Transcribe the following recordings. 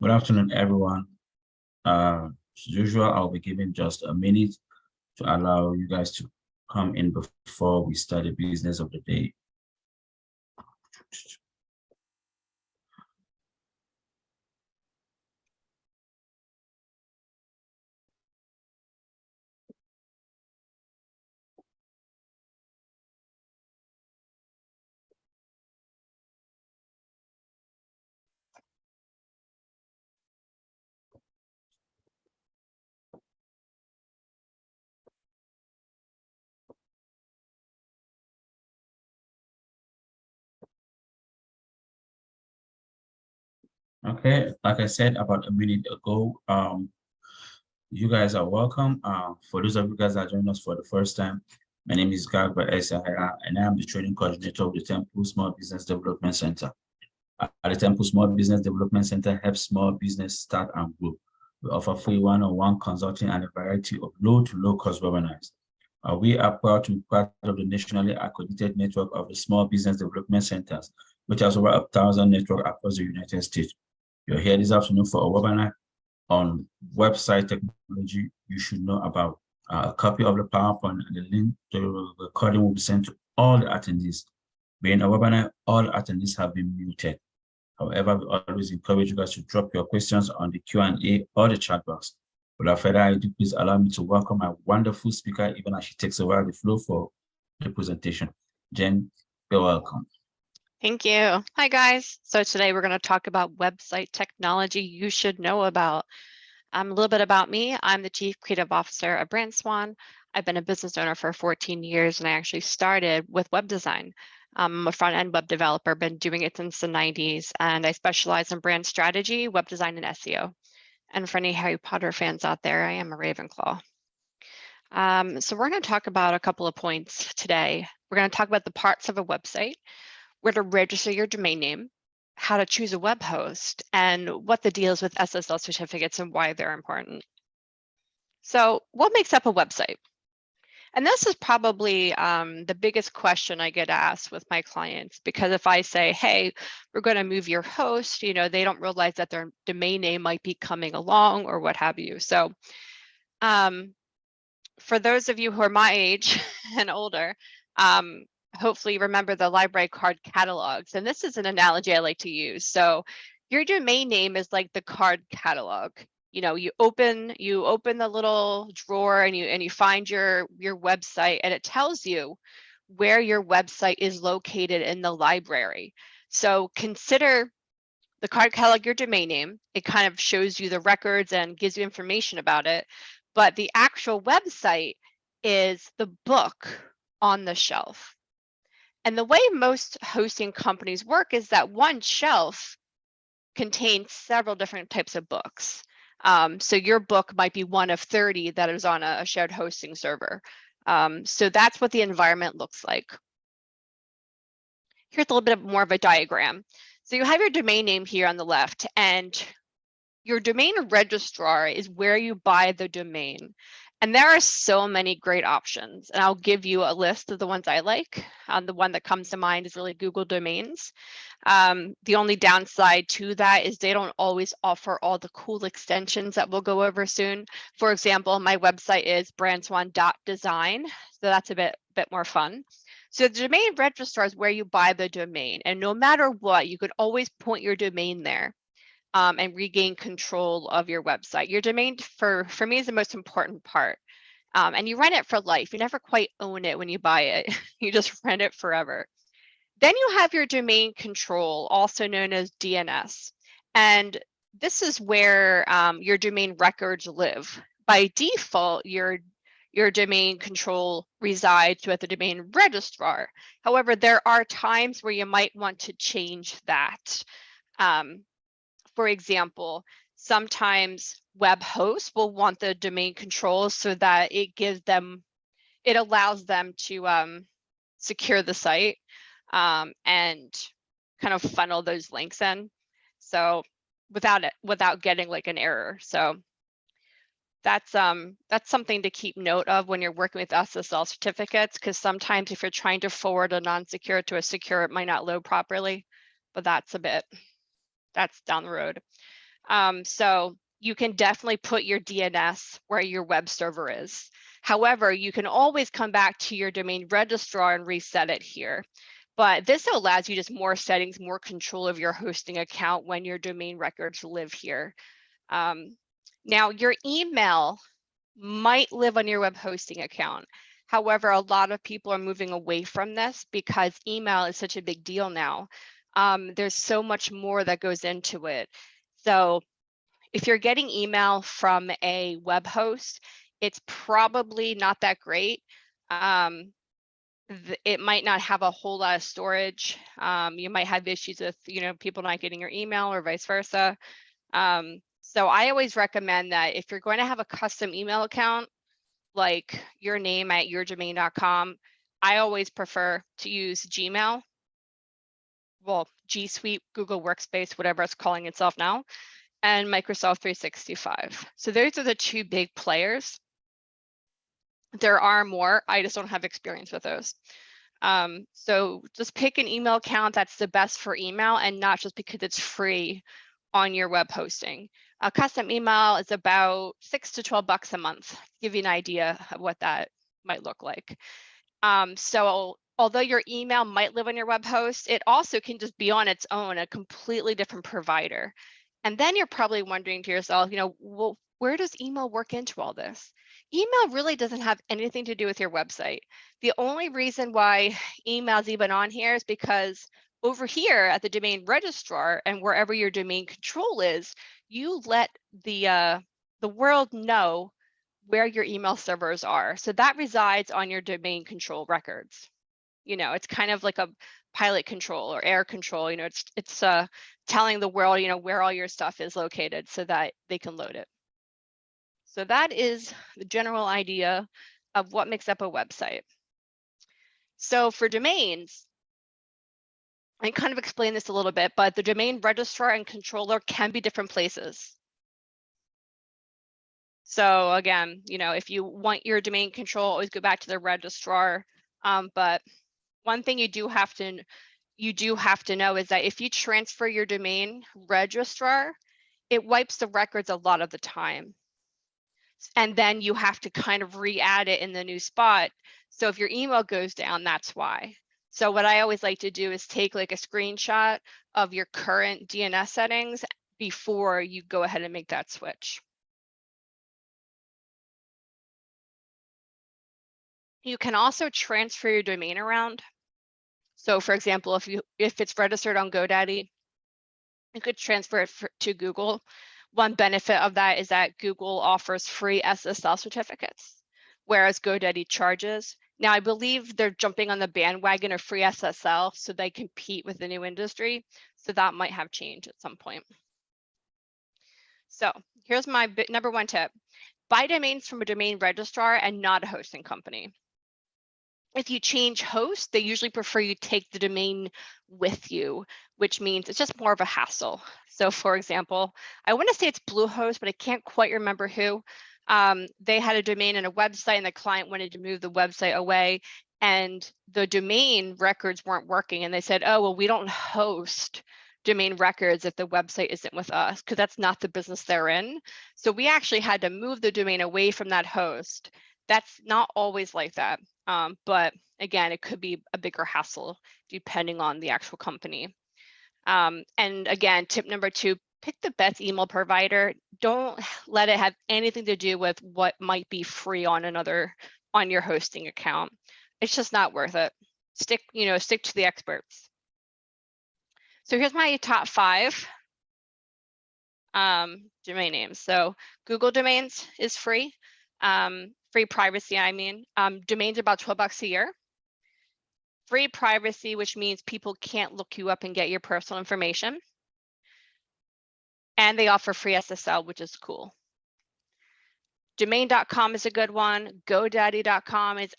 Good afternoon, everyone. As usual, I'll be giving just a minute to allow you guys to come in before we start the business of the day. Okay, like I said about a minute ago, you guys are welcome. For those of you guys that joined us for the first time, my name is Gagba Esahara, and I am the training coordinator of the Temple Small Business Development Center. At the Temple Small Business Development Center helps small business start and grow. We offer free one-on-one consulting and a variety of low to low-cost webinars. We are proud to be part of the nationally accredited network of the Small Business Development Centers, which has over 1,000 networks across the United States. You're here this afternoon for a webinar on website technology you should know about. A copy of the PowerPoint and the link to the recording will be sent to all the attendees. Being a webinar, all attendees have been muted. However, we always encourage you guys to drop your questions on the Q&A or the chat box. Without further ado, please allow me to welcome my wonderful speaker, even as she takes over the floor for the presentation. Jen, you're welcome. Thank you. Hi, guys. So today we're going to talk about website technology you should know about. A little bit about me. I'm the Chief Creative Officer at Brand Swan. I've been a business owner for 14 years, and I actually started with web design. I'm a front-end web developer, been doing it since the 90s, and I specialize in brand strategy, web design, and SEO. And for any Harry Potter fans out there, I am a Ravenclaw. So we're going to talk about a couple of points today. We're going to talk about the parts of a website, where to register your domain name, how to choose a web host, and what the deal is with SSL certificates and why they're important. So what makes up a website? And this is probably the biggest question I get asked with my clients, because if I say, hey, we're going to move your host, they don't realize that their domain name might be coming along or what have you. So for those of you who are my age and older, hopefully remember the library card catalogs. And this is an analogy I like to use. So your domain name is like the card catalog. You open the little drawer and you find your website, and it tells you where your website is located in the library. So consider the card catalog your domain name. It kind of shows you the records and gives you information about it. But the actual website is the book on the shelf. And the way most hosting companies work is that one shelf contains several different types of books. So your book might be one of 30 that is on a shared hosting server. So that's what the environment looks like. Here's a little bit more of a diagram. So you have your domain name here on the left, and your domain registrar is where you buy the domain. And there are so many great options, and I'll give you a list of the ones I like. The one that comes to mind is really Google Domains. The only downside to that is they don't always offer all the cool extensions that we'll go over soon. For example, my website is brandswan.design, so that's a bit more fun. So the domain registrar is where you buy the domain, and no matter what, you could always point your domain there. And regain control of your website. Your domain for me is the most important part. And you rent it for life. You never quite own it when you buy it. You just rent it forever. Then you have your domain control, also known as DNS. And this is where your domain records live. By default, your domain control resides with the domain registrar. However, there are times where you might want to change that. For example, sometimes web hosts will want the domain control so that it allows them to secure the site and kind of funnel those links in. So without getting like an error. So that's something to keep note of when you're working with SSL certificates, because sometimes if you're trying to forward a non-secure to a secure, it might not load properly, but that's down the road. So you can definitely put your DNS where your web server is. However, you can always come back to your domain registrar and reset it here. But this allows you just more settings, more control of your hosting account when your domain records live here. Now, your email might live on your web hosting account. However, a lot of people are moving away from this because email is such a big deal now. There's so much more that goes into it. So if you're getting email from a web host, it's probably not that great. It might not have a whole lot of storage. You might have issues with, people not getting your email or vice versa. So I always recommend that if you're going to have a custom email account, like your name at yourdomain.com, I always prefer to use Gmail. Well, G Suite, Google Workspace, whatever it's calling itself now, and Microsoft 365. So those are the two big players. There are more, I just don't have experience with those. So just pick an email account that's the best for email and not just because it's free on your web hosting. A custom email is about $6 to $12 a month, to give you an idea of what that might look like. So although your email might live on your web host, it also can just be on its own, a completely different provider. And then you're probably wondering to yourself, well, where does email work into all this? Email really doesn't have anything to do with your website. The only reason why email is even on here is because over here at the domain registrar and wherever your domain control is, you let the world know where your email servers are. So that resides on your domain control records. It's kind of like a pilot control or air control. It's telling the world, where all your stuff is located so that they can load it. So that is the general idea of what makes up a website. So for domains, I kind of explained this a little bit, but the domain registrar and controller can be different places. So again, if you want your domain control, always go back to the registrar. But one thing you do have to know is that if you transfer your domain registrar, it wipes the records a lot of the time. And then you have to kind of re-add it in the new spot. So if your email goes down, that's why. So what I always like to do is take like a screenshot of your current DNS settings before you go ahead and make that switch. You can also transfer your domain around. So for example, if it's registered on GoDaddy, you could transfer it to Google. One benefit of that is that Google offers free SSL certificates, whereas GoDaddy charges. Now, I believe they're jumping on the bandwagon of free SSL so they compete with the new industry. So that might have changed at some point. So here's my number one tip. Buy domains from a domain registrar and not a hosting company. If you change host, they usually prefer you take the domain with you, which means it's just more of a hassle. So for example, I want to say it's Bluehost, but I can't quite remember who. They had a domain and a website and the client wanted to move the website away and the domain records weren't working. And they said, oh, well, we don't host domain records if the website isn't with us, because that's not the business they're in. So we actually had to move the domain away from that host. That's not always like that. But again, it could be a bigger hassle depending on the actual company. And again, tip number 2, pick the best email provider. Don't let it have anything to do with what might be free on your hosting account. It's just not worth it. Stick to the experts. So here's my top 5 domain names. So Google Domains is free. Free privacy, I mean. Domains are about $12 a year. Free privacy, which means people can't look you up and get your personal information. And they offer free SSL, which is cool. Domain.com is a good one. GoDaddy.com is,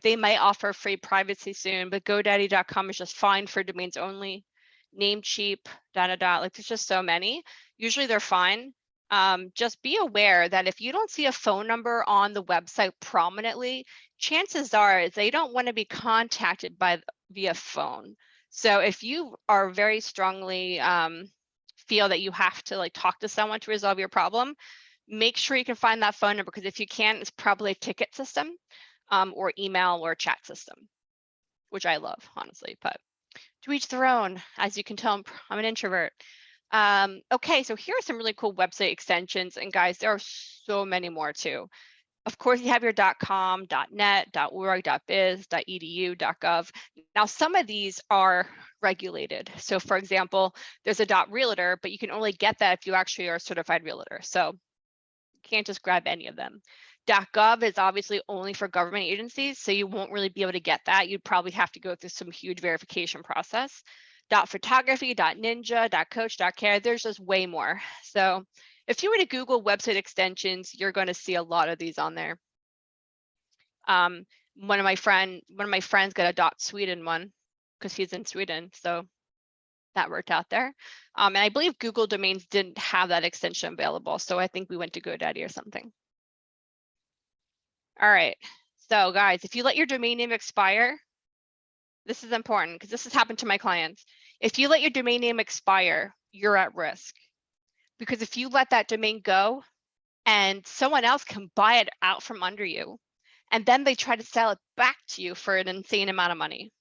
they might offer free privacy soon, but GoDaddy.com is just fine for domains only. Namecheap, like there's just so many. Usually they're fine. Just be aware that if you don't see a phone number on the website prominently, chances are they don't want to be contacted via phone. So if you are very strongly feel that you have to like talk to someone to resolve your problem, make sure you can find that phone number, because if you can't, it's probably a ticket system or email or chat system, which I love, honestly, but to each their own. As you can tell, I'm an introvert. Okay, so here are some really cool website extensions. And guys, there are so many more too. Of course, you have your .com, .net, .org, .biz, .edu, .gov. Now, some of these are regulated. So for example, there's a .realtor, but you can only get that if you actually are a certified realtor. So you can't just grab any of them. .gov is obviously only for government agencies, so you won't really be able to get that. You'd probably have to go through some huge verification process. .photography, .ninja, .coach, .care, there's just way more. So if you were to Google website extensions, you're going to see a lot of these on there. One of my friends got a .sweden one because he's in Sweden, so that worked out there. And I believe Google Domains didn't have that extension available, so I think we went to GoDaddy or something. All right, so guys, if you let your domain name expire, this is important because this has happened to my clients. If you let your domain name expire, you're at risk, because if you let that domain go and someone else can buy it out from under you, and then they try to sell it back to you for an insane amount of money.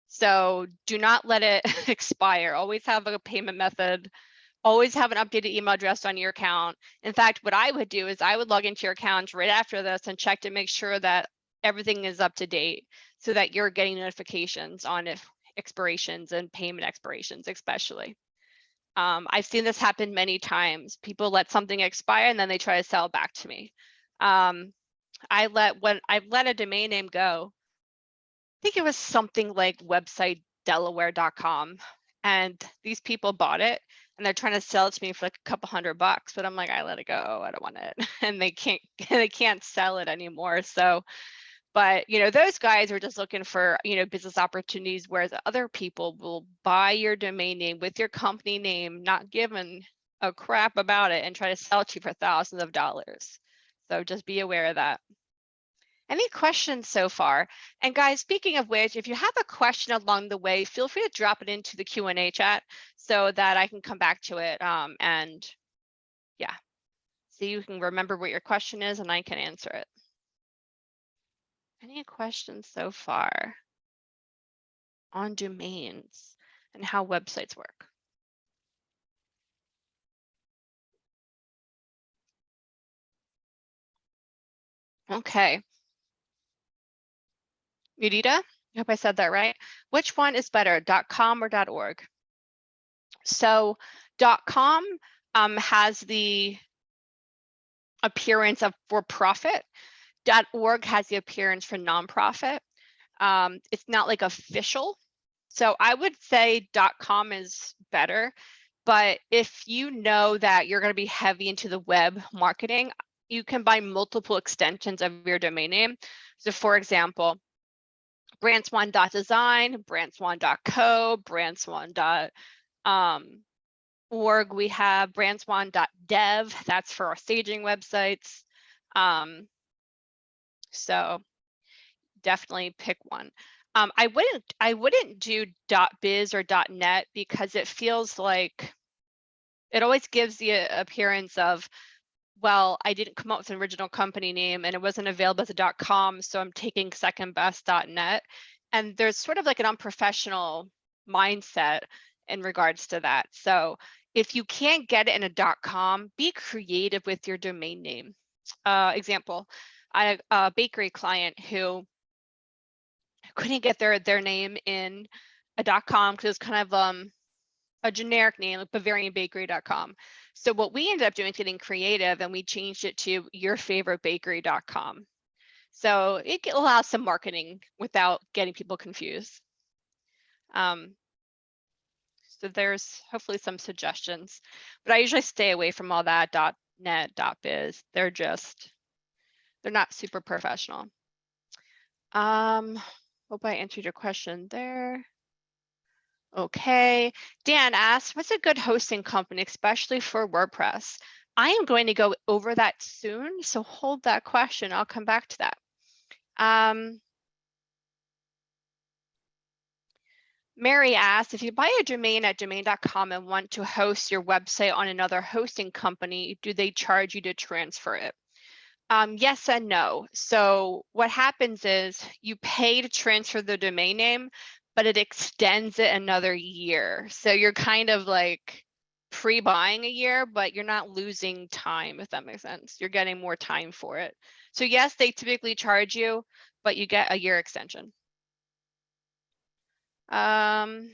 So do not let it expire. Always have a payment method. Always have an updated email address on your account. In fact, what I would do is I would log into your account right after this and check to make sure that everything is up to date so that you're getting notifications on expirations and payment expirations, especially. I've seen this happen many times. People let something expire and then they try to sell it back to me. I've let a domain name go. I think it was something like websitedelaware.com, and these people bought it and they're trying to sell it to me for like a couple $100, but I'm like, I let it go, I don't want it. And they can't sell it anymore. So, but you know, those guys are just looking for, you know, business opportunities, whereas other people will buy your domain name with your company name, not giving a crap about it, and try to sell it to you for thousands of dollars. So just be aware of that. Any questions so far? And guys, speaking of which, if you have a question along the way, feel free to drop it into the Q&A chat so that I can come back to it. And yeah, so you can remember what your question is and I can answer it. Any questions so far on domains and how websites work? Okay. Yudita, I hope I said that right. Which one is better, .com or .org? So .com has the appearance of for-profit. .org has the appearance for nonprofit. It's not like official. So I would say .com is better. But if you know that you're going to be heavy into the web marketing, you can buy multiple extensions of your domain name. So for example, brandswan.design, brandswan.co, brandswan.org. We have brandswan.dev. That's for our staging websites. So definitely pick one. I wouldn't do .biz or .net because it feels like it always gives the appearance of, well, I didn't come up with an original company name and it wasn't available as a .com, so I'm taking second best .net. And there's sort of like an unprofessional mindset in regards to that. So if you can't get it in a .com, be creative with your domain name. Example, I have a bakery client who couldn't get their name in a .com because it's kind of a generic name, like BavarianBakery.com. So what we ended up doing is getting creative, and we changed it to YourFavoriteBakery.com. So it allows some marketing without getting people confused. So there's hopefully some suggestions, but I usually stay away from all that .net, .biz. They're not super professional. Hope I answered your question there. Okay, Dan asked, what's a good hosting company, especially for WordPress? I am going to go over that soon, so hold that question. I'll come back to that. Mary asks, if you buy a domain at domain.com and want to host your website on another hosting company, do they charge you to transfer it? Yes and no. So what happens is you pay to transfer the domain name, but it extends it another year. So you're kind of like pre-buying a year, but you're not losing time, if that makes sense. You're getting more time for it. So yes, they typically charge you, but you get a year extension. Okay,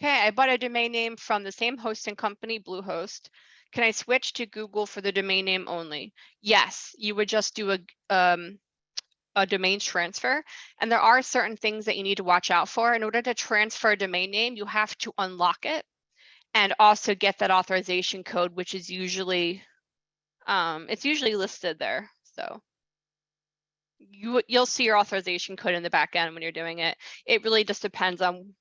I bought a domain name from the same hosting company, Bluehost. Can I switch to Google for the domain name only? Yes, you would just do a domain transfer. And there are certain things that you need to watch out for. In order to transfer a domain name, you have to unlock it and also get that authorization code, which is usually, it's usually listed there. So you'll see your authorization code in the back end when you're doing it. It really just depends on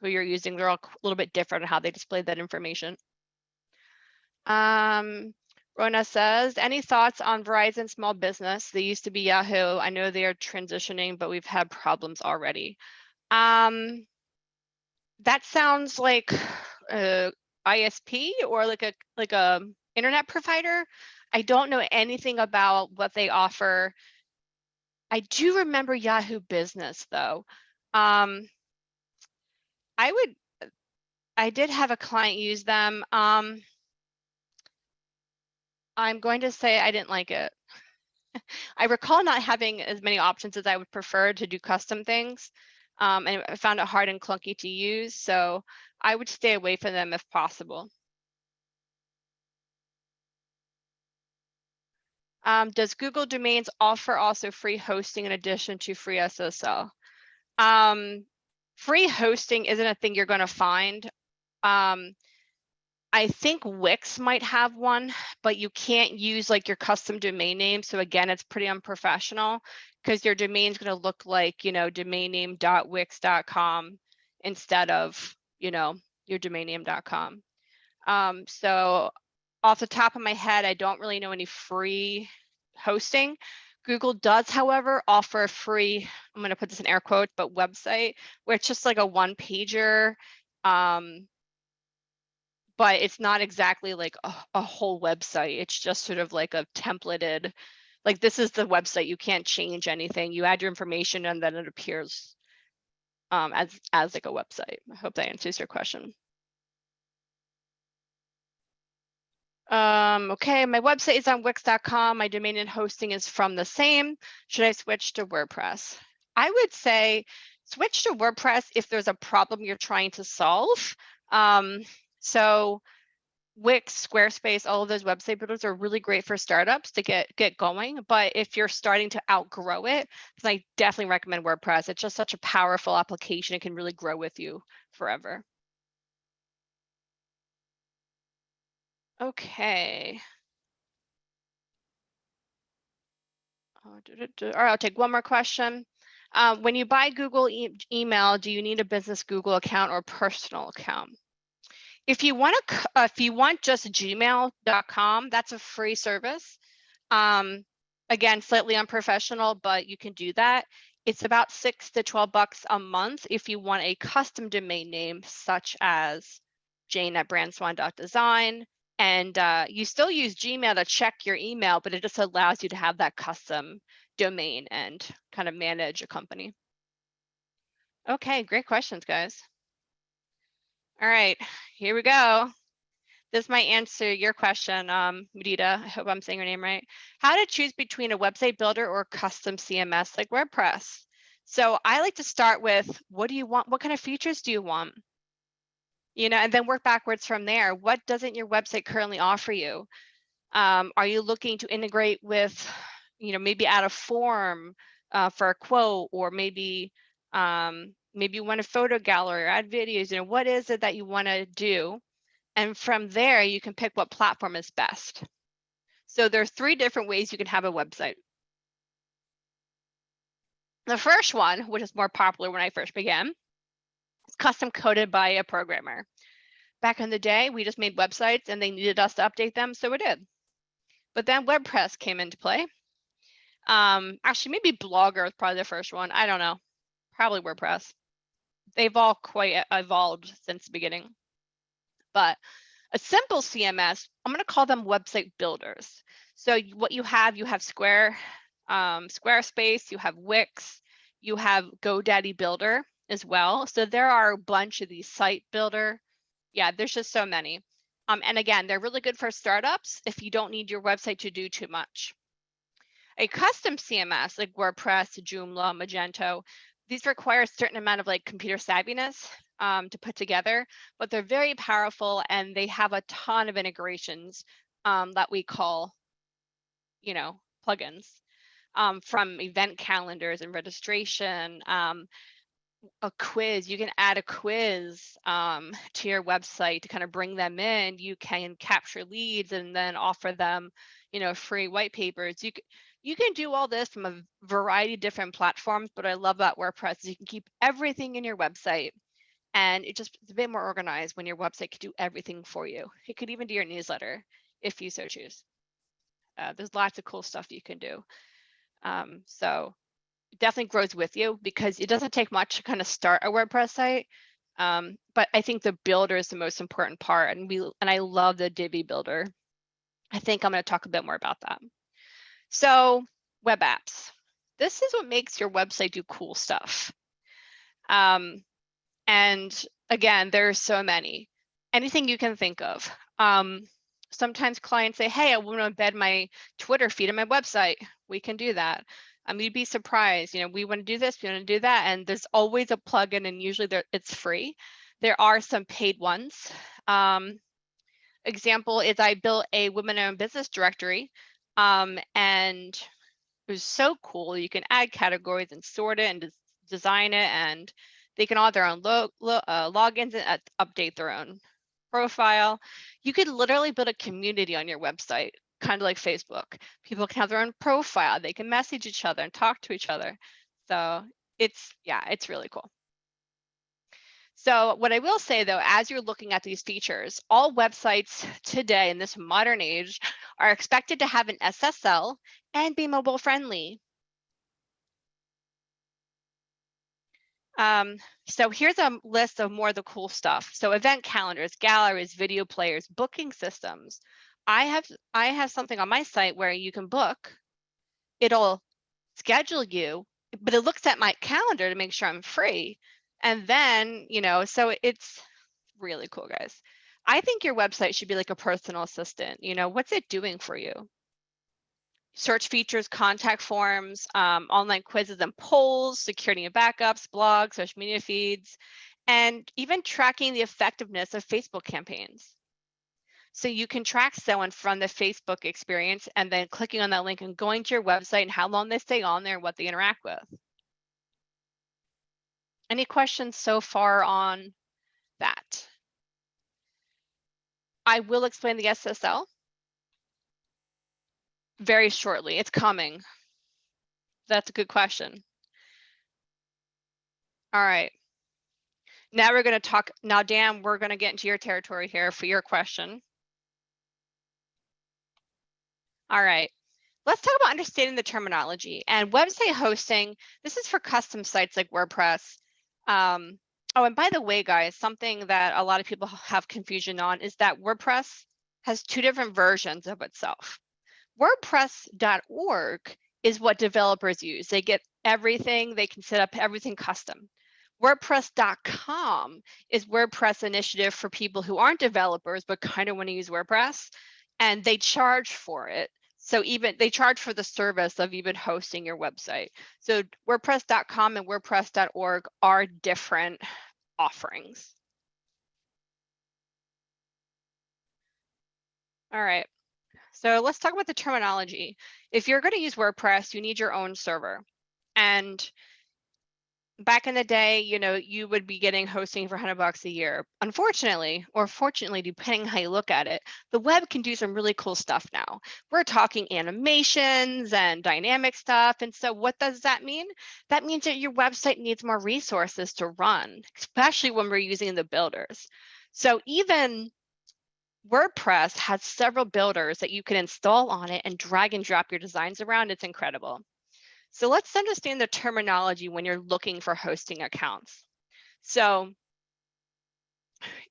who you're using. They're all a little bit different in how they display that information. Rona says, any thoughts on Verizon Small Business? They used to be Yahoo. I know they are transitioning, but we've had problems already. That sounds like a ISP or like a internet provider. I don't know anything about what they offer. I do remember Yahoo Business though. I did have a client use them. I'm going to say I didn't like it. I recall not having as many options as I would prefer to do custom things. And I found it hard and clunky to use. So I would stay away from them if possible. Does Google Domains offer also free hosting in addition to free SSL? Free hosting isn't a thing you're going to find. I think Wix might have one, but you can't use like your custom domain name. So again, it's pretty unprofessional because your domain is going to look like, domain name.wix.com instead of, your domain name.com. So off the top of my head, I don't really know any free hosting. Google does, however, offer a free, I'm going to put this in air quotes, but website where it's just like a one pager. But it's not exactly like a whole website. It's just sort of like a templated, like this is the website. You can't change anything. You add your information and then it appears as like a website. I hope that answers your question. Okay, my website is on wix.com. My domain and hosting is from the same. Should I switch to WordPress? I would say switch to WordPress if there's a problem you're trying to solve. So Wix, Squarespace, all of those website builders are really great for startups to get going. But if you're starting to outgrow it, then I definitely recommend WordPress. It's just such a powerful application. It can really grow with you forever. Okay. All right, I'll take one more question. When you buy Google email, do you need a business Google account or personal account? If you want just gmail.com, that's a free service. Again, slightly unprofessional, but you can do that. It's about $6 to $12 a month if you want a custom domain name, such as jane@brandswan.design. And you still use Gmail to check your email, but it just allows you to have that custom domain and kind of manage a company. Okay, great questions, guys. All right, here we go. This might answer your question, Mudita. I hope I'm saying your name right. How to choose between a website builder or custom CMS like WordPress. So I like to start with, what do you want? What kind of features do you want? And then work backwards from there. What doesn't your website currently offer you? Are you looking to integrate with, maybe add a form for a quote, or maybe you want a photo gallery or add videos? What is it that you want to do? And from there, you can pick what platform is best. So there are 3 different ways you can have a website. The first one, which is more popular when I first began, is custom coded by a programmer. Back in the day, we just made websites and they needed us to update them, so we did. But then WordPress came into play. Actually, maybe Blogger is probably the first one. I don't know. Probably WordPress. they've all quite evolved since the beginning. But a simple CMS, I'm going to call them website builders. So what you have Squarespace, you have Wix, you have GoDaddy Builder as well. So there are a bunch of these site builder. Yeah, there's just so many. And again, they're really good for startups if you don't need your website to do too much. A custom CMS like WordPress, Joomla, Magento, these require a certain amount of like computer savviness to put together, but they're very powerful and they have a ton of integrations that we call, plugins, from event calendars and registration, a quiz. You can add a quiz to your website to kind of bring them in. You can capture leads and then offer them, free white papers. You can do all this from a variety of different platforms, but I love about WordPress is you can keep everything in your website, and it's a bit more organized when your website can do everything for you. It could even do your newsletter if you so choose. There's lots of cool stuff you can do. So definitely grows with you because it doesn't take much to kind of start a WordPress site. But I think the builder is the most important part, and I love the Divi builder. I think I'm going to talk a bit more about that. So web apps. This is what makes your website do cool stuff. And again, there's so many. Anything you can think of. Sometimes clients say, hey, I want to embed my Twitter feed on my website. We can do that. You'd be surprised, we want to do this, we want to do that. And there's always a plugin, and usually it's free. There are some paid ones. Example is I built a women-owned business directory, and it was so cool. You can add categories and sort it and design it, and they can all have their own logins and update their own profile. You could literally build a community on your website, kind of like Facebook. People can have their own profile. They can message each other and talk to each other. So it's really cool. So what I will say though, as you're looking at these features, all websites today in this modern age are expected to have an SSL and be mobile friendly. So here's a list of more of the cool stuff. So event calendars, galleries, video players, booking systems. I have something on my site where you can book. It'll schedule you, but it looks at my calendar to make sure I'm free. And then, so it's really cool, guys. I think your website should be like a personal assistant. What's it doing for you? Search features, contact forms, online quizzes and polls, security and backups, blogs, social media feeds, and even tracking the effectiveness of Facebook campaigns. So you can track someone from the Facebook experience and then clicking on that link and going to your website and how long they stay on there and what they interact with. Any questions so far on that? I will explain the SSL very shortly. It's coming. That's a good question. All right. Now we're going to talk. Now, Dan, we're going to get into your territory here for your question. All right. Let's talk about understanding the terminology and website hosting. This is for custom sites like WordPress. Oh, and by the way, guys, something that a lot of people have confusion on is that WordPress has two different versions of itself. WordPress.org is what developers use. They get everything, they can set up everything custom. WordPress.com is WordPress initiative for people who aren't developers but kind of want to use WordPress, and they charge for it. So even they charge for the service of even hosting your website. So WordPress.com and WordPress.org are different offerings. All right. So let's talk about the terminology. If you're going to use WordPress, you need your own server. And back in the day, you would be getting hosting for $100 a year. Unfortunately, or fortunately, depending how you look at it, the web can do some really cool stuff now. We're talking animations and dynamic stuff. And so what does that mean? That means that your website needs more resources to run, especially when we're using the builders. So even WordPress has several builders that you can install on it and drag and drop your designs around. It's incredible. So let's understand the terminology when you're looking for hosting accounts. So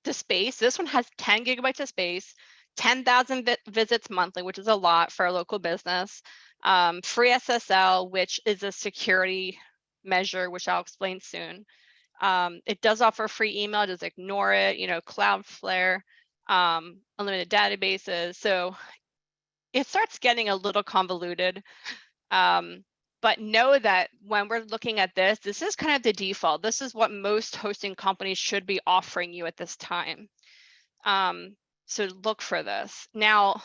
the space, this one has 10 gigabytes of space, 10,000 visits monthly, which is a lot for a local business. Free SSL, which is a security measure, which I'll explain soon. It does offer free email, just ignore it, Cloudflare, unlimited databases. So it starts getting a little convoluted. But know that when we're looking at this is kind of the default. This is what most hosting companies should be offering you at this time. So look for this. Now,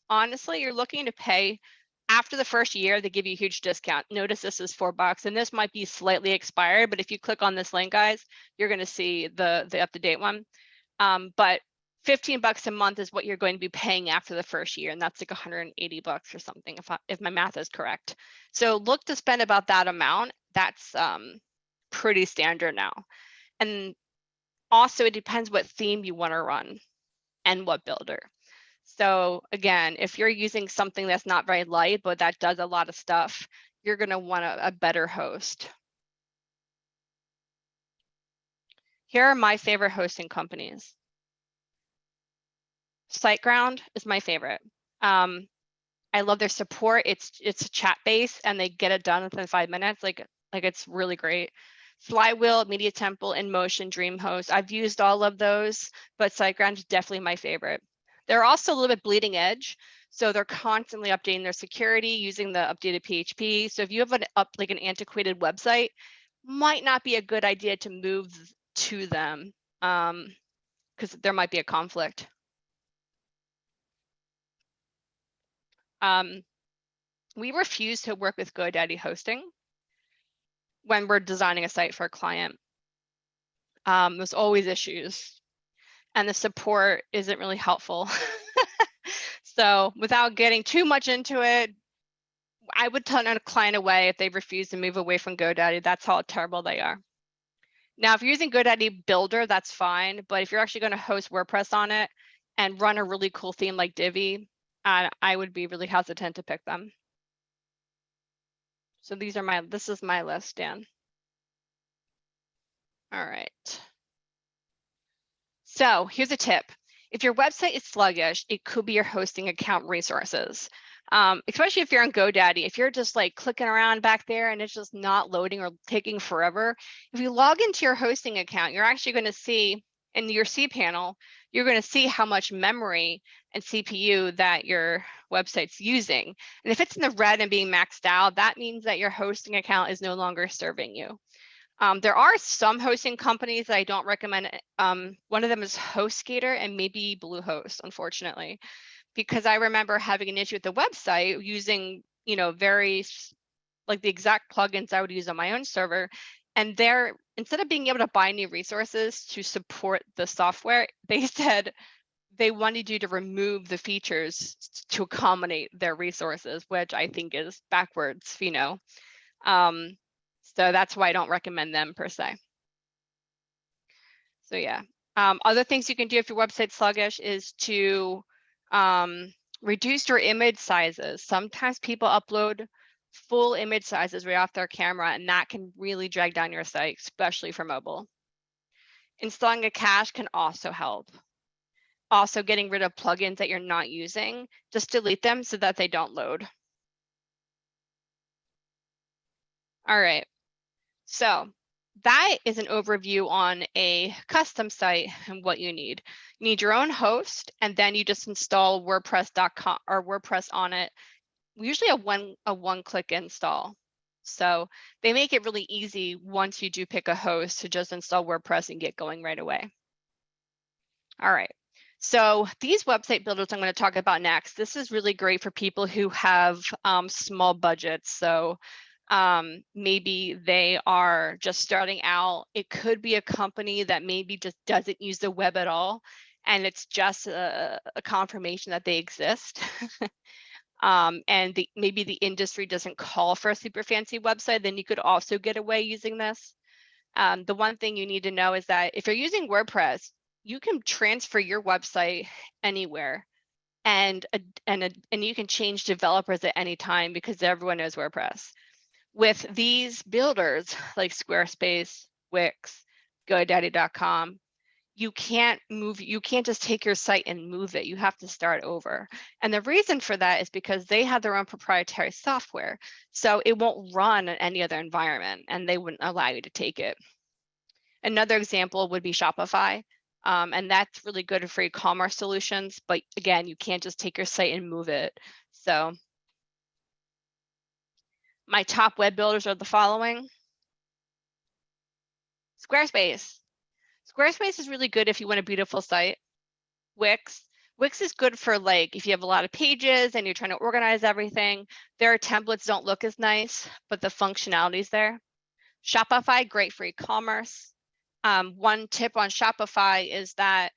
honestly, you're looking to pay after the first year, they give you a huge discount. Notice this is $4, and this might be slightly expired, but if you click on this link, guys, you're going to see the up-to-date one. But $15 a month is what you're going to be paying after the first year, and that's like $180 or something, if my math is correct. So look to spend about that amount. That's pretty standard now. And also, it depends what theme you want to run and what builder. So again, if you're using something that's not very light, but that does a lot of stuff, you're going to want a better host. Here are my favorite hosting companies. SiteGround is my favorite. I love their support. It's chat-based and they get it done within 5 minutes. Like it's really great. Flywheel, Media Temple, InMotion, DreamHost. I've used all of those, but SiteGround is definitely my favorite. They're also a little bit bleeding edge. So they're constantly updating their security using the updated PHP. So if you have an antiquated website, might not be a good idea to move to them because there might be a conflict. We refuse to work with GoDaddy hosting when we're designing a site for a client. There's always issues and the support isn't really helpful. So without getting too much into it, I would turn a client away if they refuse to move away from GoDaddy. That's how terrible they are. Now, if you're using GoDaddy Builder, that's fine. But if you're actually going to host WordPress on it and run a really cool theme like Divi, I would be really hesitant to pick them. So this is my list, Dan. All right. So here's a tip. If your website is sluggish, it could be your hosting account resources. Especially if you're on GoDaddy, if you're just like clicking around back there and it's just not loading or taking forever, if you log into your hosting account, you're actually going to see in your cPanel, you're going to see how much memory and CPU that your website's using. And if it's in the red and being maxed out, that means that your hosting account is no longer serving you. There are some hosting companies that I don't recommend. One of them is HostGator and maybe Bluehost, unfortunately, because I remember having an issue with the website using, very like the exact plugins I would use on my own server. And instead of being able to buy new resources to support the software, they said they wanted you to remove the features to accommodate their resources, which I think is backwards, So that's why I don't recommend them per se. So yeah, other things you can do if your website's sluggish is to reduce your image sizes. Sometimes people upload full image sizes right off their camera, and that can really drag down your site, especially for mobile. Installing a cache can also help. Also, getting rid of plugins that you're not using, just delete them so that they don't load. All right. So that is an overview on a custom site and what you need. You need your own host, and then you just install WordPress.com or WordPress on it. Usually a one-click install. So they make it really easy once you do pick a host to just install WordPress and get going right away. All right. So these website builders I'm going to talk about next. This is really great for people who have small budgets. So maybe they are just starting out. It could be a company that maybe just doesn't use the web at all, and it's just a confirmation that they exist. And maybe the industry doesn't call for a super fancy website, then you could also get away using this. The one thing you need to know is that if you're using WordPress, you can transfer your website anywhere, and you can change developers at any time because everyone knows WordPress. With these builders like Squarespace, Wix, GoDaddy.com, you can't just take your site and move it. You have to start over. And the reason for that is because they have their own proprietary software. So it won't run in any other environment and they wouldn't allow you to take it. Another example would be Shopify. And that's really good for e-commerce solutions. But again, you can't just take your site and move it. So my top web builders are the following. Squarespace. Squarespace is really good if you want a beautiful site. Wix. Wix is good for like if you have a lot of pages and you're trying to organize everything. Their templates don't look as nice, but the functionality is there. Shopify, great for e-commerce. One tip on Shopify is that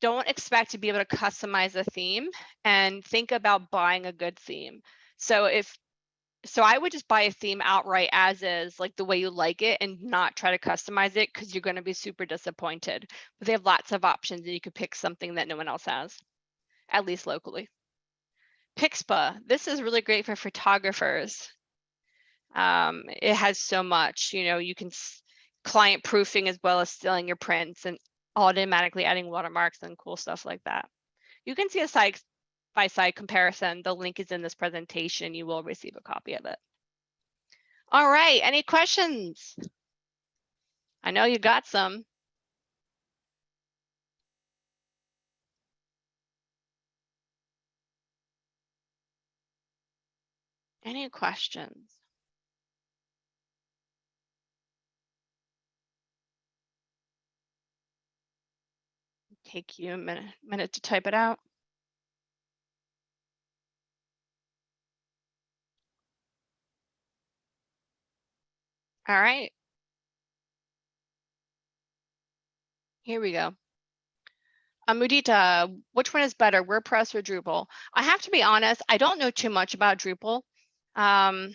don't expect to be able to customize a theme and think about buying a good theme. So I would just buy a theme outright as is, like the way you like it, and not try to customize it because you're going to be super disappointed. But they have lots of options and you could pick something that no one else has, at least locally. Pixpa, this is really great for photographers. It has so much, you can client proofing as well as stealing your prints and automatically adding watermarks and cool stuff like that. You can see a side-by-side comparison. The link is in this presentation. You will receive a copy of it. All right, any questions? I know you got some. Any questions? Take you a minute to type it out. All right. Here we go. Mudita, which one is better, WordPress or Drupal? I have to be honest, I don't know too much about Drupal. I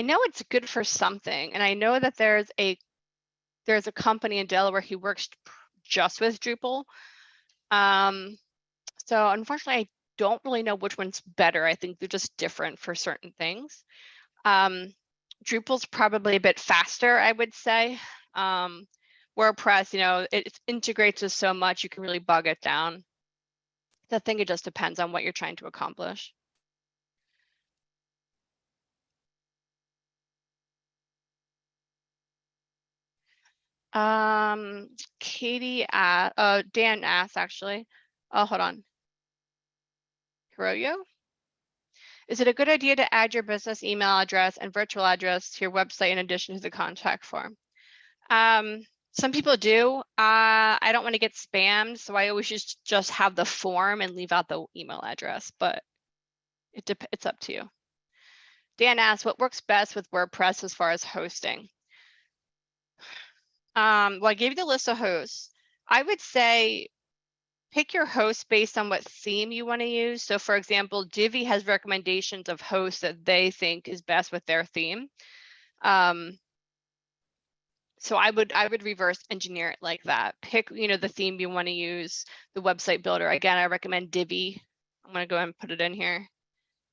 know it's good for something, and I know that there's a company in Delaware who works just with Drupal. So unfortunately, I don't really know which one's better. I think they're just different for certain things. Drupal's probably a bit faster, I would say. WordPress, it integrates with so much, you can really bog it down. I think it just depends on what you're trying to accomplish. Katie, Dan asked actually. Oh, hold on. Hiroyo? Is it a good idea to add your business email address and virtual address to your website in addition to the contact form? Some people do. I don't want to get spammed, so I always just have the form and leave out the email address, but it's up to you. Dan asked, what works best with WordPress as far as hosting? Well, I gave you the list of hosts. I would say pick your host based on what theme you want to use. So for example, Divi has recommendations of hosts that they think is best with their theme. So I would reverse engineer it like that. Pick, the theme you want to use, the website builder. Again, I recommend Divi. I'm going to go ahead and put it in here.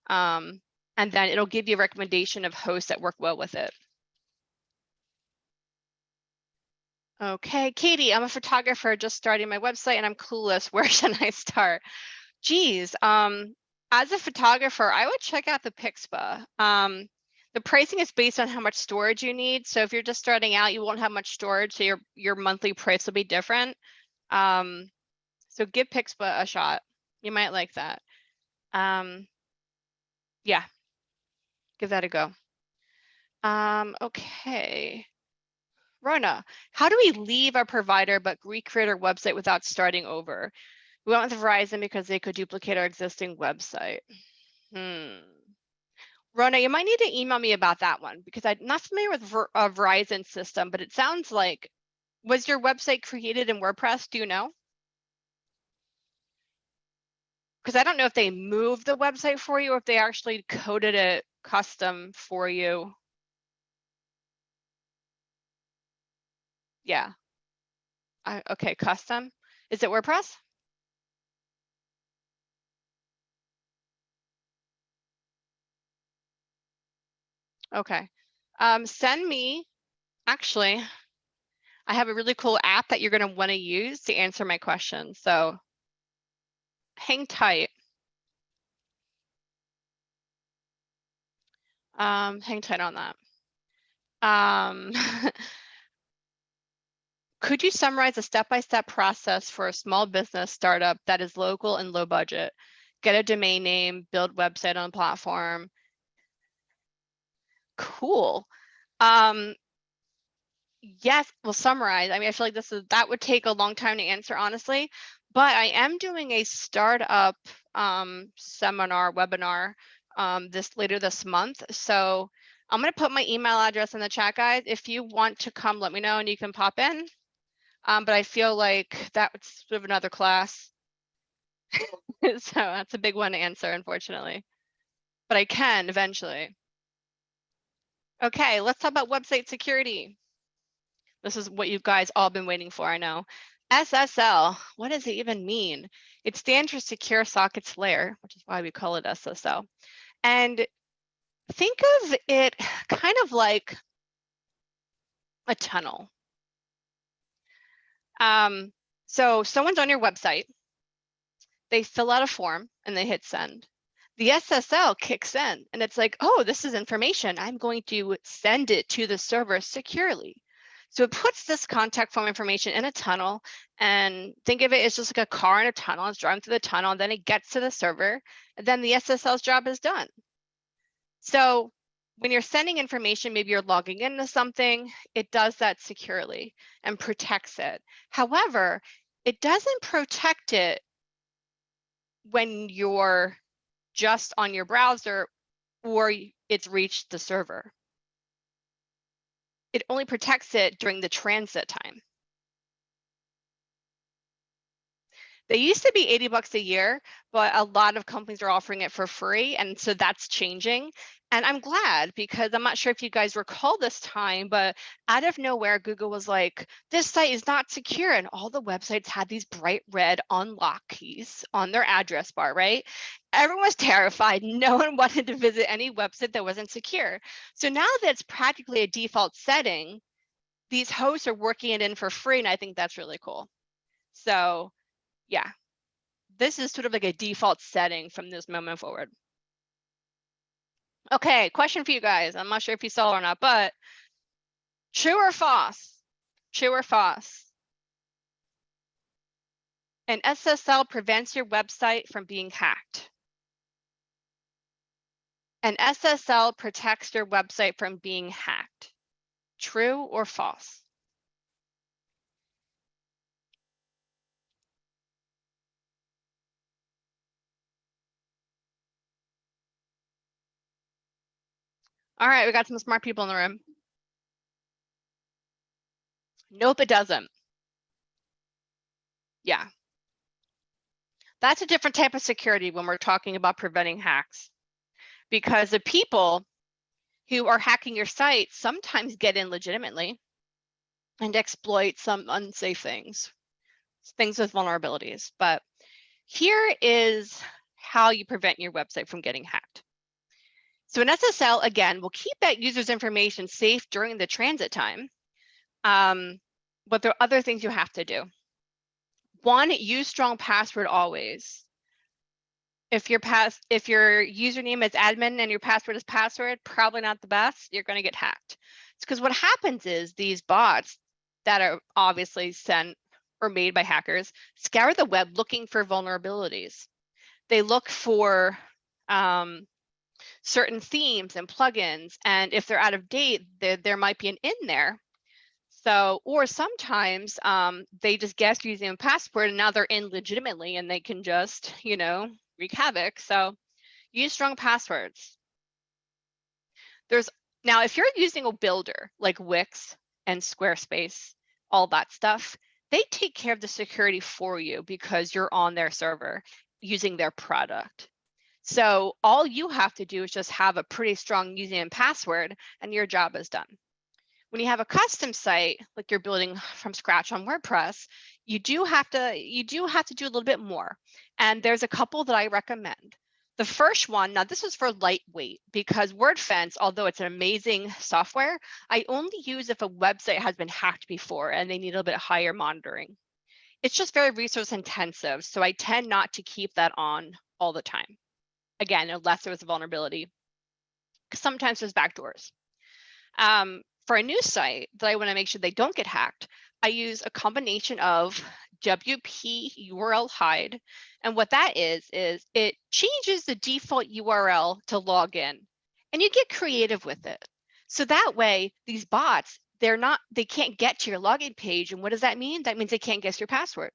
And then it'll give you a recommendation of hosts that work well with it. Okay, Katie, I'm a photographer just starting my website and I'm clueless. Where should I start? Geez, as a photographer, I would check out the Pixpa. The pricing is based on how much storage you need. So if you're just starting out, you won't have much storage, so your monthly price will be different. So give Pixpa a shot. You might like that. Yeah, give that a go. Okay. Rona, how do we leave our provider but recreate our website without starting over? We went with Verizon because they could duplicate our existing website. Rona, you might need to email me about that one because I'm not familiar with Verizon system, but it sounds like, was your website created in WordPress? Do you know? Because I don't know if they moved the website for you or if they actually coded it custom for you. Yeah. Okay, custom. Is it WordPress? Okay. Send me, actually, I have a really cool app that you're going to want to use to answer my questions. So hang tight. Hang tight on that. Could you summarize a step-by-step process for a small business startup that is local and low budget? Get a domain name, build website on platform. Cool. Yes, we'll summarize. I mean, I feel like that would take a long time to answer, honestly, but I am doing a startup seminar, webinar later this month. So I'm going to put my email address in the chat, guys. If you want to come, let me know and you can pop in. But I feel like that's sort of another class. So that's a big one to answer, unfortunately. But I can eventually. Okay, let's talk about website security. This is what you guys all been waiting for, I know. SSL, what does it even mean? It stands for Secure Sockets Layer, which is why we call it SSL. And think of it kind of like a tunnel. So someone's on your website, they fill out a form and they hit send. The SSL kicks in and it's like, oh, this is information. I'm going to send it to the server securely. So it puts this contact form information in a tunnel, and think of it as just like a car in a tunnel. It's driving through the tunnel, and then it gets to the server, and then the SSL's job is done. So when you're sending information, maybe you're logging into something, it does that securely and protects it. However, it doesn't protect it when you're just on your browser or it's reached the server. It only protects it during the transit time. They used to be $80 a year, but a lot of companies are offering it for free. And so that's changing. And I'm glad, because I'm not sure if you guys recall this time, but out of nowhere, Google was like, this site is not secure. And all the websites had these bright red unlock keys on their address bar, right? Everyone was terrified. No one wanted to visit any website that wasn't secure. So now that's practically a default setting, these hosts are working it in for free. And I think that's really cool. So yeah, this is sort of like a default setting from this moment forward. Okay, question for you guys. I'm not sure if you saw it or not, but true or false? True or false? An SSL prevents your website from being hacked. An SSL protects your website from being hacked. True or false? All right, we got some smart people in the room. Nope, it doesn't. Yeah. That's a different type of security when we're talking about preventing hacks, because the people who are hacking your site sometimes get in legitimately and exploit some unsafe things with vulnerabilities. But here is how you prevent your website from getting hacked. So an SSL, again, will keep that user's information safe during the transit time. But there are other things you have to do. One, use strong password always. If your username is admin and your password is password, probably not the best. You're going to get hacked. It's because what happens is these bots that are obviously sent or made by hackers scour the web looking for vulnerabilities. They look for certain themes and plugins, and if they're out of date, there might be an in there. So, or sometimes they just guess using a password and now they're in legitimately and they can just, wreak havoc. So use strong passwords. Now, if you're using a builder like Wix and Squarespace, all that stuff, they take care of the security for you because you're on their server using their product. So all you have to do is just have a pretty strong username and password and your job is done. When you have a custom site, like you're building from scratch on WordPress, you do have to do a little bit more. And there's a couple that I recommend. The first one, now this is for lightweight, because WordFence, although it's an amazing software, I only use if a website has been hacked before and they need a little bit higher monitoring. It's just very resource intensive, so I tend not to keep that on all the time. Again, unless there was a vulnerability, because sometimes there's backdoors. For a new site that I want to make sure they don't get hacked, I use a combination of WP URL hide. And what that is it changes the default URL to log in, and you get creative with it. So that way, these bots, they can't get to your login page. And what does that mean? That means they can't guess your password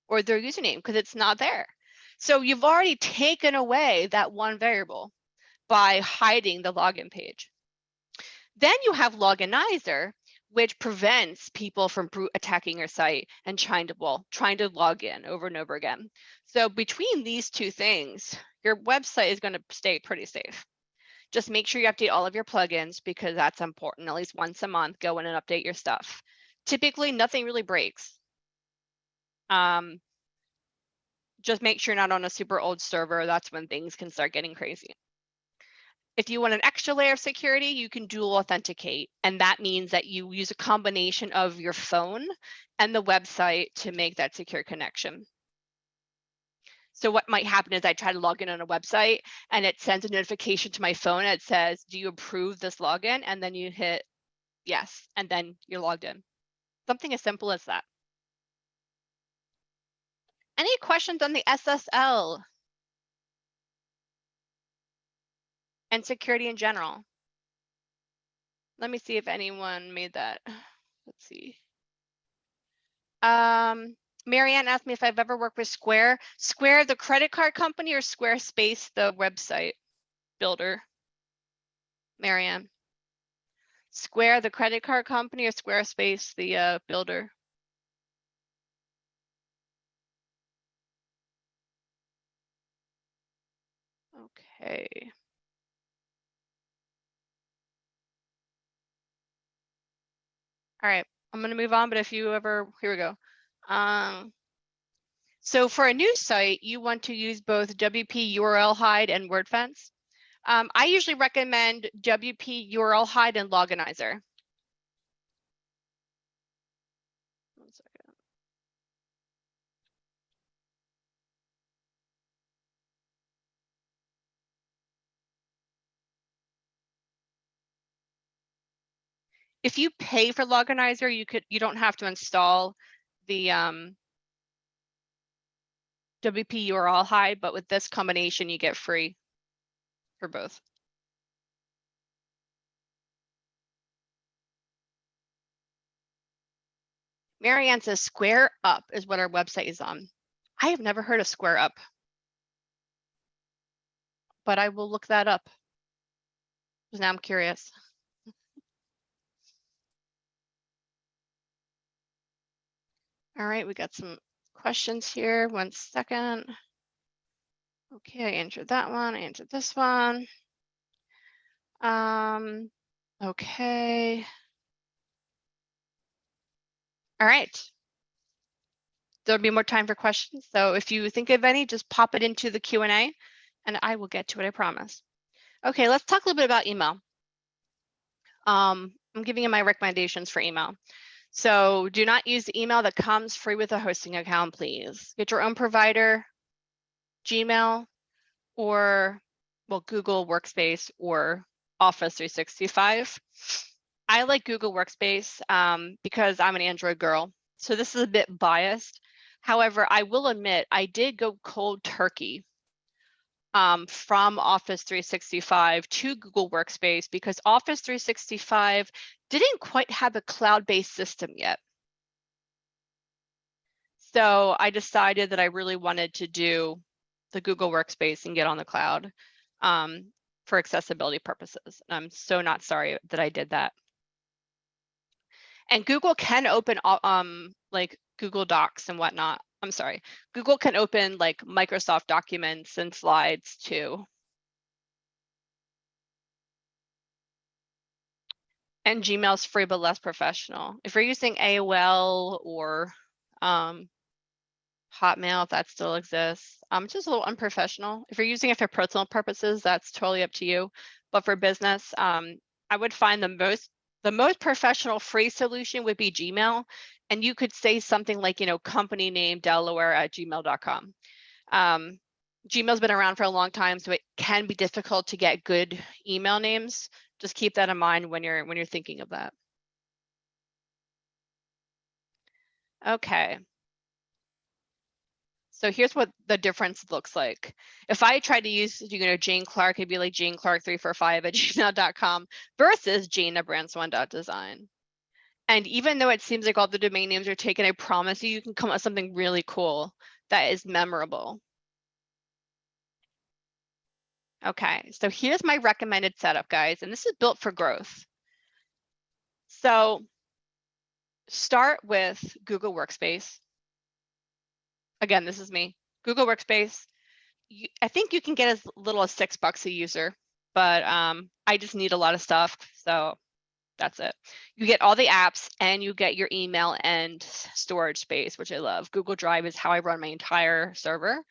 or their username because it's not there. So you've already taken away that one variable by hiding the login page. Then you have Loginizer, which prevents people from brute attacking your site and trying to log in over and over again. So between these two things, your website is going to stay pretty safe. Just make sure you update all of your plugins because that's important. At least once a month, go in and update your stuff. Typically, nothing really breaks. Just make sure you're not on a super old server. That's when things can start getting crazy. If you want an extra layer of security, you can dual authenticate. And that means that you use a combination of your phone and the website to make that secure connection. So what might happen is I try to log in on a website and it sends a notification to my phone. It says, do you approve this login? And then you hit yes, and then you're logged in. Something as simple as that. Any questions on the SSL and security in general? Let me see if anyone made that. Let's see. Marianne asked me if I've ever worked with Square. Square, the credit card company, or Squarespace, the website builder? Marianne. Square, the credit card company, or Squarespace, the builder? Okay. All right, I'm gonna move on, but if you ever, here we go. So for a new site, you want to use both WP URL hide and WordFence. I usually recommend WP URL hide and Loginizer. One second. If you pay for Loginizer, you don't have to install the WP URL hide, but with this combination, you get free for both. Marianne says Square Up is what our website is on. I have never heard of Square Up, but I will look that up because now I'm curious. All right, we got some questions here. 1 second. Okay, I answered that one. I answered this one. Okay. All right. There'll be more time for questions. So if you think of any, just pop it into the Q&A and I will get to it, I promise. Okay, let's talk a little bit about email. I'm giving you my recommendations for email. So do not use the email that comes free with a hosting account, please. Get your own provider, Gmail, or well, Google Workspace or Office 365. I like Google Workspace because I'm an Android girl. So this is a bit biased. However, I will admit I did go cold turkey from Office 365 to Google Workspace because Office 365 didn't quite have a cloud-based system yet. So I decided that I really wanted to do the Google Workspace and get on the cloud for accessibility purposes. And I'm so not sorry that I did that. And Google can open like Google Docs and whatnot. I'm sorry, Google can open like Microsoft documents and slides too. And Gmail's free but less professional. If you're using AOL or Hotmail, if that still exists. It's just a little unprofessional. If you're using it for personal purposes, that's totally up to you. But for business, I would find the most professional free solution would be Gmail. And you could say something like, company name Delaware at gmail.com. Gmail's been around for a long time, so it can be difficult to get good email names. Just keep that in mind when you're thinking of that. Okay. So here's what the difference looks like. If I try to use, Jane Clark, it'd be like Jane Clark 345 at gmail.com versus Jane@brands1.design. And even though it seems like all the domain names are taken, I promise you can come up with something really cool that is memorable. Okay, so here's my recommended setup, guys, and this is built for growth. So start with Google Workspace. Again, this is me. Google Workspace. I think you can get as little as $6 a user, but I just need a lot of stuff, so that's it. You get all the apps and you get your email and storage space, which I love. Google Drive is how I run my entire server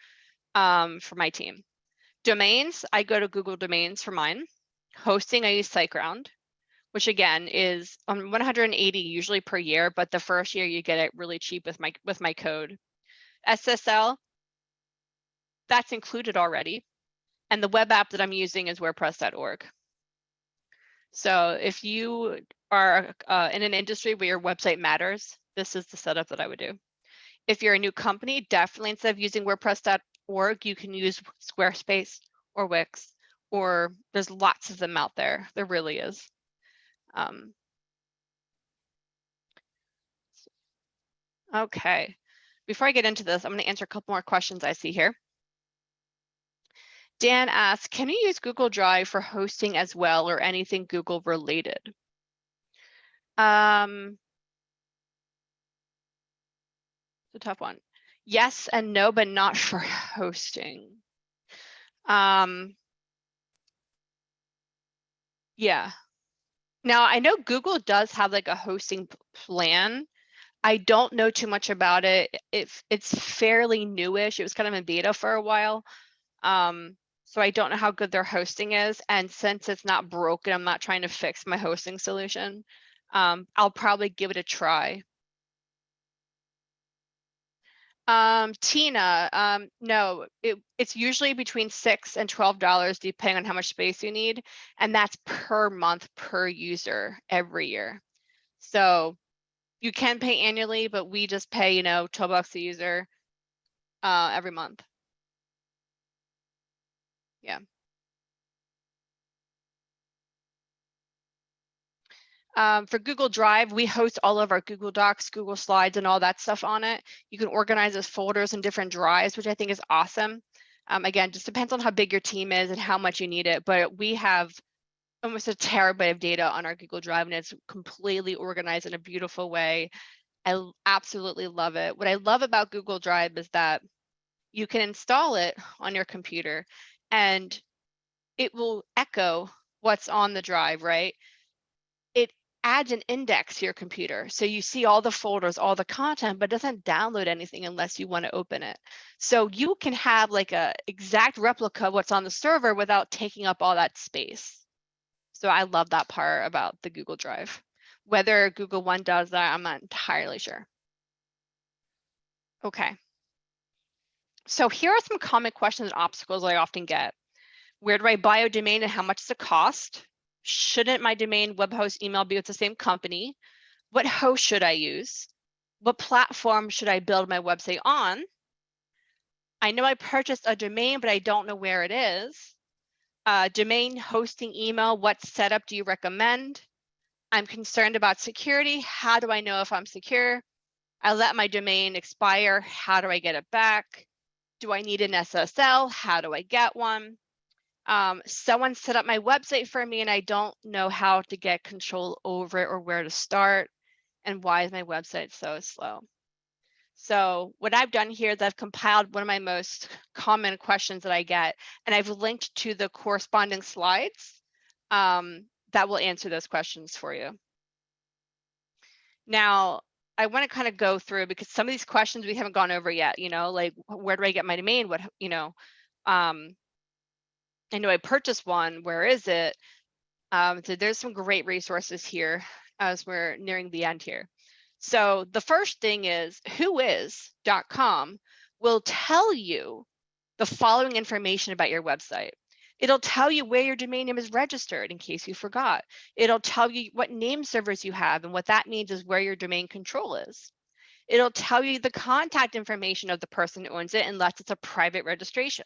for my team. Domains, I go to Google Domains for mine. Hosting, I use SiteGround, which again is 180 usually per year, but the first year you get it really cheap with my code. SSL, that's included already. And the web app that I'm using is WordPress.org. So if you are in an industry where your website matters, this is the setup that I would do. If you're a new company, definitely instead of using WordPress.org, you can use Squarespace or Wix, or there's lots of them out there. There really is. Okay, before I get into this, I'm going to answer a couple more questions I see here. Dan asks, can you use Google Drive for hosting as well or anything Google related? It's a tough one. Yes and no, but not for hosting. Yeah. Now I know Google does have like a hosting plan. I don't know too much about it. It's fairly newish. It was kind of in beta for a while. So I don't know how good their hosting is. And since it's not broken, I'm not trying to fix my hosting solution. I'll probably give it a try. Tina, no, it's usually between $6 and $12 depending on how much space you need. And that's per month per user every year. So you can pay annually, but we just pay, $12 a user every month. Yeah. For Google Drive, we host all of our Google Docs, Google Slides, and all that stuff on it. You can organize those folders in different drives, which I think is awesome. Again, just depends on how big your team is and how much you need it, but we have almost a terabyte of data on our Google Drive, and it's completely organized in a beautiful way. I absolutely love it. What I love about Google Drive is that you can install it on your computer and it will echo what's on the drive, right? It adds an index to your computer. So you see all the folders, all the content, but doesn't download anything unless you want to open it. So you can have like a exact replica of what's on the server without taking up all that space. So I love that part about the Google Drive. Whether Google One does that, I'm not entirely sure. Okay. So here are some common questions and obstacles I often get. Where do I buy a domain and how much does it cost? Shouldn't my domain, web host, email be with the same company? What host should I use? What platform should I build my website on? I know I purchased a domain, but I don't know where it is. Domain, hosting, email, what setup do you recommend? I'm concerned about security. How do I know if I'm secure? I let my domain expire. How do I get it back? Do I need an SSL? How do I get one? Someone set up my website for me and I don't know how to get control over it or where to start. And why is my website so slow? So what I've done here is I've compiled one of my most common questions that I get, and I've linked to the corresponding slides that will answer those questions for you. Now, I want to kind of go through, because some of these questions we haven't gone over yet, like where do I get my domain? What, I know I purchased one, where is it? So there's some great resources here as we're nearing the end here. So the first thing is whois.com will tell you the following information about your website. It'll tell you where your domain name is registered in case you forgot. It'll tell you what name servers you have, and what that means is where your domain control is. It'll tell you the contact information of the person who owns it, unless it's a private registration.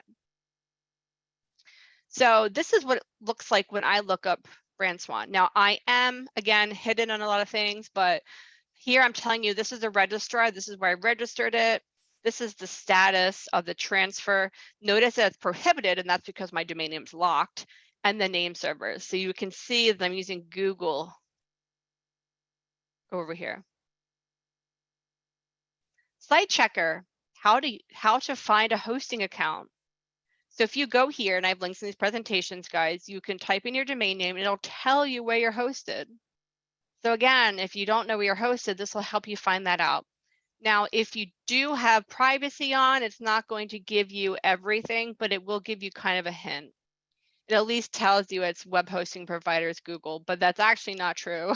So this is what it looks like when I look up Brand Swan. Now I am, again, hidden on a lot of things, but here I'm telling you, this is the registrar. This is where I registered it. This is the status of the transfer. Notice that it's prohibited, and that's because my domain name is locked, and the name servers. So you can see that I'm using Google over here. Site checker, how to find a hosting account. So if you go here, and I have links in these presentations, guys, you can type in your domain name and it'll tell you where you're hosted. So again, if you don't know where you're hosted, this will help you find that out. Now, if you do have privacy on, it's not going to give you everything, but it will give you kind of a hint. It at least tells you it's web hosting providers Google, but that's actually not true.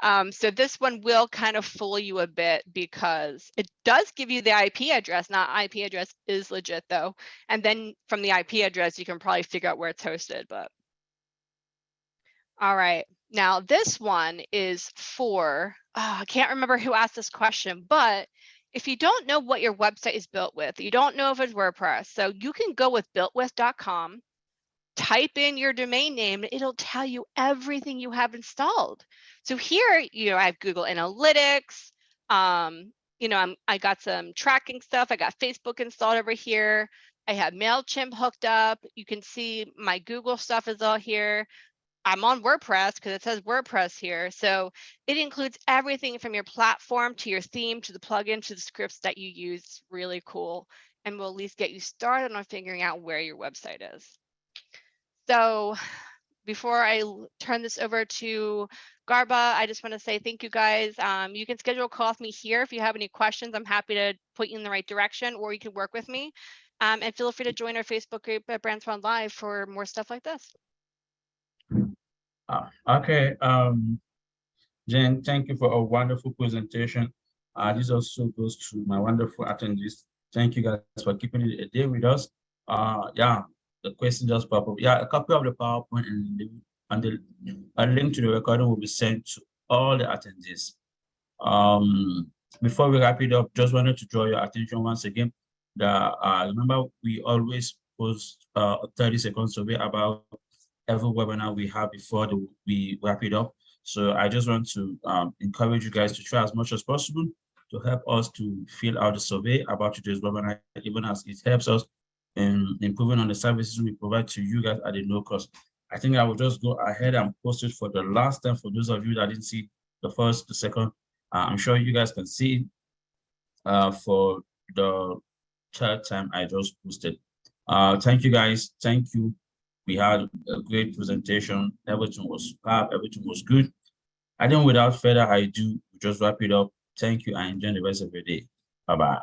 So this one will kind of fool you a bit, because it does give you the IP address. Not IP address is legit though. And then from the IP address, you can probably figure out where it's hosted. But all right, now this one is for, I can't remember who asked this question, but if you don't know what your website is built with, you don't know if it's WordPress, so you can go with builtwith.com. Type in your domain name, it'll tell you everything you have installed. So here, I have Google Analytics, I got some tracking stuff. I got Facebook installed over here. I have MailChimp hooked up. You can see my Google stuff is all here. I'm on WordPress because it says WordPress here. So it includes everything from your platform to your theme to the plugin to the scripts that you use. It's really cool, and will at least get you started on figuring out where your website is. So before I turn this over to Garba, I just want to say thank you guys. You can schedule a call with me here if you have any questions. I'm happy to point you in the right direction, or you can work with me. And feel free to join our Facebook group at Brand Swan Live for more stuff like this. Okay, Jen, thank you for a wonderful presentation. This also goes to my wonderful attendees. Thank you guys for keeping it a day with us. Yeah, the question just popped up. Yeah, a copy of the PowerPoint and a link to the recording will be sent to all the attendees. Before we wrap it up, just wanted to draw your attention once again that remember, we always post a 30-second survey about every webinar we have before we wrap it up. So I just want to encourage you guys to try as much as possible to help us to fill out the survey about today's webinar, even as it helps us in improving on the services we provide to you guys at a no cost. I think I will just go ahead and post it for the last time for those of you that didn't see the first, the second. I'm sure you guys can see for the third time I just posted. Thank you guys. Thank you. We had a great presentation. Everything was superb. Everything was good. I think without further ado, we just wrap it up. Thank you and enjoy the rest of your day. Bye-bye.